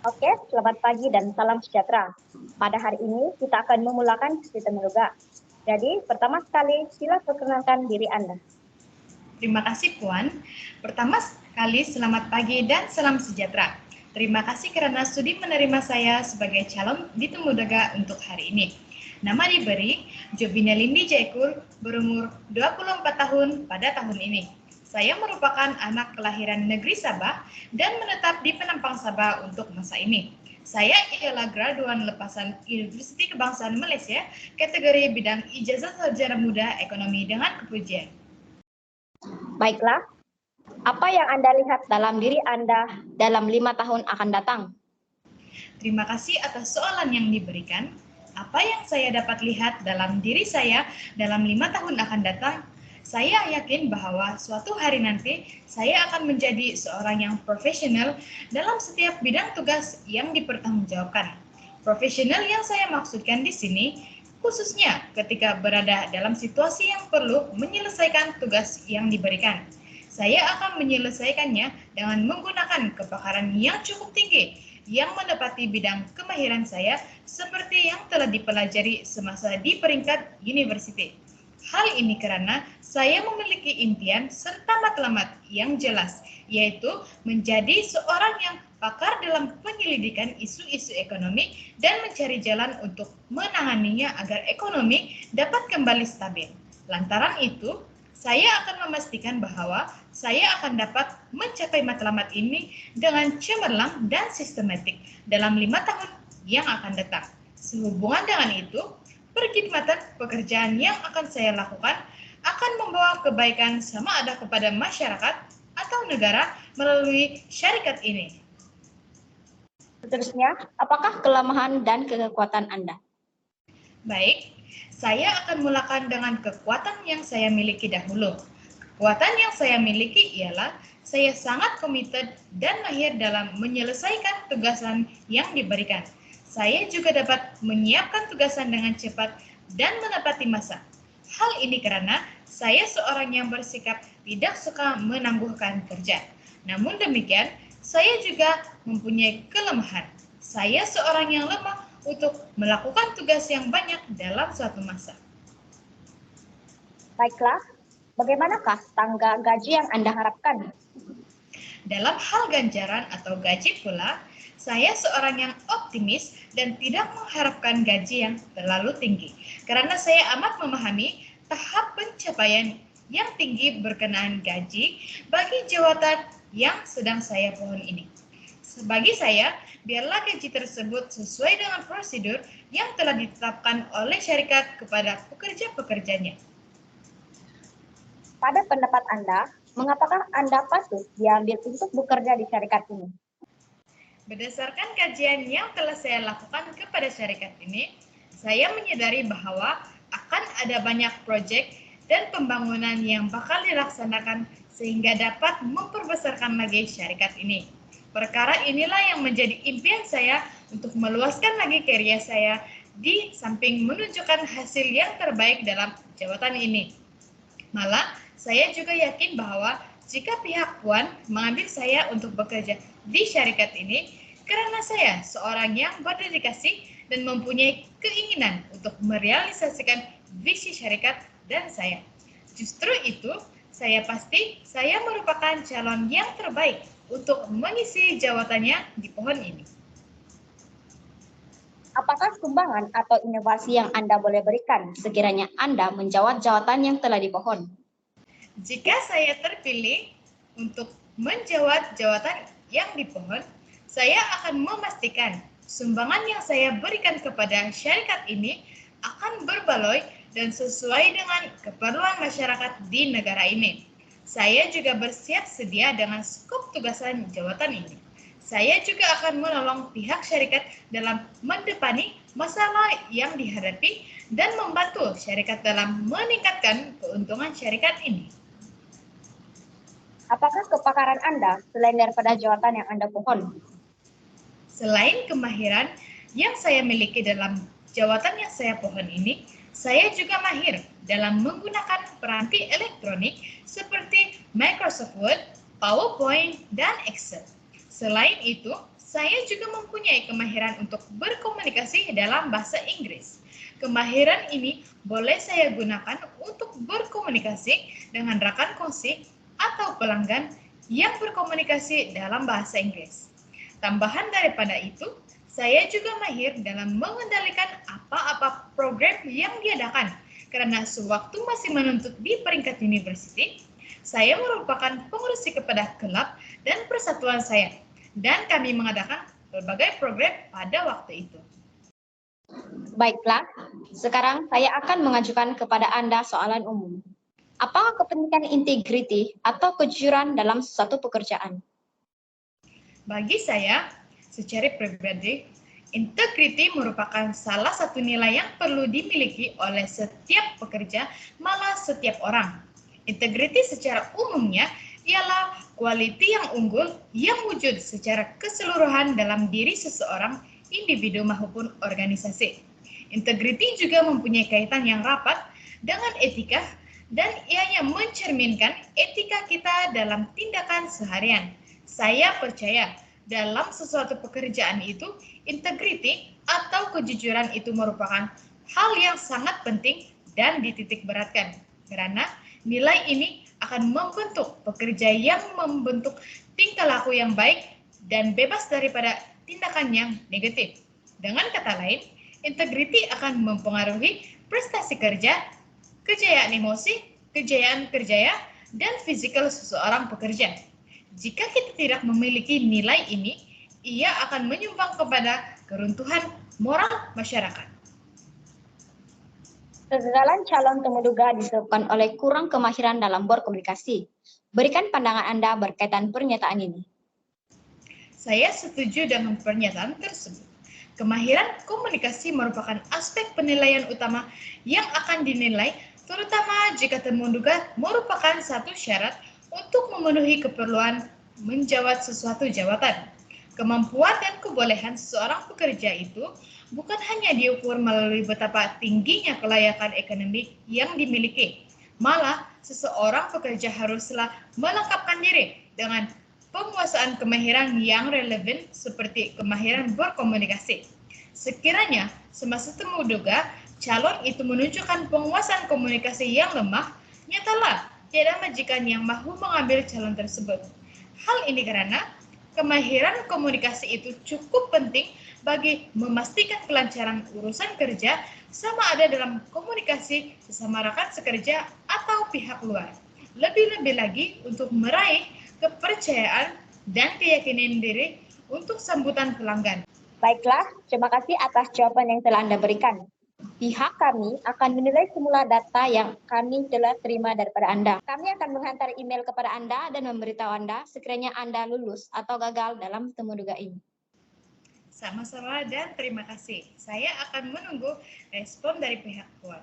Oke, selamat pagi dan salam sejahtera. Pada hari ini kita akan memulakan sistem yoga. Jadi, pertama sekali, sila perkenalkan diri Anda. Terima kasih Puan. Pertama sekali selamat pagi dan salam sejahtera. Terima kasih karena sudi menerima saya sebagai calon Ditemu Daga untuk hari ini. Nama diberi Jobina Lindi Jaikur, berumur 24 tahun pada tahun ini. Saya merupakan anak kelahiran negeri Sabah dan menetap di Penampang Sabah untuk masa ini. Saya ialah graduan lepasan Universiti Kebangsaan Malaysia, kategori bidang ijazah sarjana muda ekonomi dengan kepujian. Baiklah, apa yang Anda lihat dalam diri Anda dalam 5 tahun akan datang? Terima kasih atas soalan yang diberikan. Apa yang saya dapat lihat dalam diri saya dalam 5 tahun akan datang? Saya yakin bahwa suatu hari nanti saya akan menjadi seorang yang profesional dalam setiap bidang tugas yang dipertanggungjawabkan. Profesional yang saya maksudkan di sini khususnya ketika berada dalam situasi yang perlu menyelesaikan tugas yang diberikan. Saya akan menyelesaikannya dengan menggunakan kepakaran yang cukup tinggi yang mendapati bidang kemahiran saya seperti yang telah dipelajari semasa di peringkat university. Hal ini karena saya memiliki impian serta matlamat yang jelas, yaitu menjadi seorang yang pakar dalam penyelidikan isu-isu ekonomi dan mencari jalan untuk menanganinya agar ekonomi dapat kembali stabil. Lantaran itu, saya akan memastikan bahwa saya akan dapat mencapai matlamat ini dengan cemerlang dan sistematik dalam 5 tahun yang akan datang. Sehubungan dengan itu, perkhidmatan pekerjaan yang akan saya lakukan akan membawa kebaikan sama ada kepada masyarakat atau negara melalui syarikat ini. Seterusnya, apakah kelemahan dan kekuatan Anda? Baik, saya akan mulakan dengan kekuatan yang saya miliki dahulu. Kekuatan yang saya miliki ialah saya sangat komited dan mahir dalam menyelesaikan tugasan yang diberikan. Saya juga dapat menyiapkan tugasan dengan cepat dan menepati masa. Hal ini karena saya seorang yang bersikap tidak suka menangguhkan kerja. Namun demikian, saya juga mempunyai kelemahan. Saya seorang yang lemah untuk melakukan tugas yang banyak dalam suatu masa. Baiklah, bagaimanakah tangga gaji yang Anda harapkan? Dalam hal ganjaran atau gaji pula, saya seorang yang optimis dan tidak mengharapkan gaji yang terlalu tinggi. Karena saya amat memahami tahap pencapaian yang tinggi berkenaan gaji bagi jawatan yang sedang saya pohon ini. Bagi saya, biarlah gaji tersebut sesuai dengan prosedur yang telah ditetapkan oleh syarikat kepada pekerja-pekerjanya. Pada pendapat Anda, mengapakah Anda patut diambil untuk bekerja di syarikat ini? Berdasarkan kajian yang telah saya lakukan kepada syarikat ini, saya menyadari bahwa akan ada banyak proyek dan pembangunan yang bakal dilaksanakan sehingga dapat memperbesarkan lagi syarikat ini. Perkara inilah yang menjadi impian saya untuk meluaskan lagi karier saya di samping menunjukkan hasil yang terbaik dalam jabatan ini. Malah, saya juga yakin bahwa jika pihak Puan mengambil saya untuk bekerja di syarikat ini, karena saya seorang yang berdedikasi dan mempunyai keinginan untuk merealisasikan visi syarikat dan saya. Justru itu, saya pasti saya merupakan calon yang terbaik untuk mengisi jabatannya di pohon ini. Apakah sumbangan atau inovasi yang Anda boleh berikan sekiranya Anda menjawab jawatan yang telah dipohon? Jika saya terpilih untuk menjawab jawatan yang dipohon, saya akan memastikan sumbangan yang saya berikan kepada syarikat ini akan berbaloi dan sesuai dengan keperluan masyarakat di negara ini. Saya juga bersiap sedia dengan skop tugasan jawatan ini. Saya juga akan menolong pihak syarikat dalam mendepani masalah yang dihadapi dan membantu syarikat dalam meningkatkan keuntungan syarikat ini. Apakah kepakaran Anda selain daripada jawatan yang Anda pohon? Selain kemahiran yang saya miliki dalam jawatan yang saya pohon ini, saya juga mahir dalam menggunakan peranti elektronik seperti Microsoft Word, PowerPoint, dan Excel. Selain itu, Saya juga mempunyai kemahiran untuk berkomunikasi dalam bahasa Inggris. Kemahiran ini boleh saya gunakan untuk berkomunikasi dengan rekan kongsi atau pelanggan yang berkomunikasi dalam bahasa Inggris. Tambahan daripada itu, saya juga mahir dalam mengendalikan apa-apa program yang diadakan. Karena sewaktu masih menuntut di peringkat university, saya merupakan pengurusi kepada klub dan persatuan saya. Dan kami mengadakan berbagai program pada waktu itu. Baiklah, sekarang saya akan mengajukan kepada Anda soalan umum. Apa kepentingan integriti atau kejujuran dalam suatu pekerjaan? Bagi saya, secara pribadi, integriti merupakan salah satu nilai yang perlu dimiliki oleh setiap pekerja, malah setiap orang. Integriti secara umumnya ialah kualiti yang unggul yang wujud secara keseluruhan dalam diri seseorang, individu maupun organisasi. Integriti juga mempunyai kaitan yang rapat dengan etika dan ianya mencerminkan etika kita dalam tindakan seharian. Saya percaya dalam sesuatu pekerjaan itu, integriti atau kejujuran itu merupakan hal yang sangat penting dan dititik beratkan. Karena nilai ini akan membentuk pekerja yang membentuk tingkah laku yang baik dan bebas daripada tindakan yang negatif. Dengan kata lain, integriti akan mempengaruhi prestasi kerja, kejayaan emosi, kejayaan kerja, dan fisikal seseorang pekerja. Jika kita tidak memiliki nilai ini, ia akan menyumbang kepada keruntuhan moral masyarakat. Kegagalan calon temuduga disebabkan oleh kurang kemahiran dalam berkomunikasi. Berikan pandangan Anda berkaitan pernyataan ini. Saya setuju dengan pernyataan tersebut. Kemahiran komunikasi merupakan aspek penilaian utama yang akan dinilai, terutama jika temuduga merupakan satu syarat untuk memenuhi keperluan menjawab sesuatu jabatan. Kemampuan dan kebolehan seseorang pekerja itu bukan hanya diukur melalui betapa tingginya kelayakan akademik yang dimiliki. Malah, seseorang pekerja haruslah melengkapkan diri dengan penguasaan kemahiran yang relevan seperti kemahiran berkomunikasi. Sekiranya semasa temuduga, calon itu menunjukkan penguasaan komunikasi yang lemah, nyatalah tiada majikan yang mahu mengambil calon tersebut. Hal ini karena kemahiran komunikasi itu cukup penting bagi memastikan kelancaran urusan kerja sama ada dalam komunikasi sesama rekan sekerja atau pihak luar. Lebih-lebih lagi untuk meraih kepercayaan dan keyakinan diri untuk sambutan pelanggan. Baiklah, terima kasih atas jawaban yang telah Anda berikan. Pihak kami akan menilai semula data yang kami telah terima daripada Anda. Kami akan menghantar email kepada Anda dan memberitahu Anda sekiranya Anda lulus atau gagal dalam temuduga ini. Sama-sama dan terima kasih. Saya akan menunggu respon dari pihak Puan.